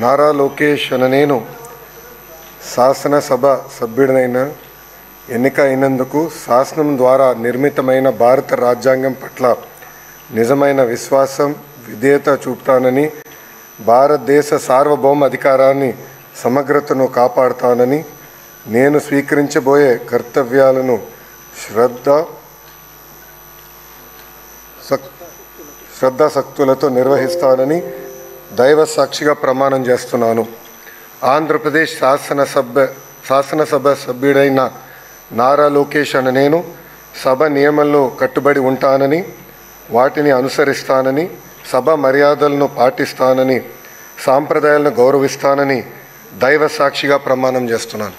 నారా లోకేష్ అనే నేను శాసనసభ సభ్యుడినైన ఎన్నిక అయినందుకు శాసనం ద్వారా నిర్మితమైన భారత రాజ్యాంగం పట్ల నిజమైన విశ్వాసం విధేయత చూపుతానని, భారతదేశ సార్వభౌమ అధికారాన్ని సమగ్రతను కాపాడుతానని, నేను స్వీకరించబోయే కర్తవ్యాలను శ్రద్ధాశక్తులతో నిర్వహిస్తానని దైవ సాక్షిగా ప్రమాణం చేస్తున్నాను. ఆంధ్రప్రదేశ్ శాసనసభ సభ్యుడైన నారా లోకేష్ అనే నేను సభ నియమంలో కట్టుబడి ఉంటానని, వాటిని అనుసరిస్తానని, సభ మర్యాదలను పాటిస్తానని, సాంప్రదాయాలను గౌరవిస్తానని దైవ సాక్షిగా ప్రమాణం చేస్తున్నాను.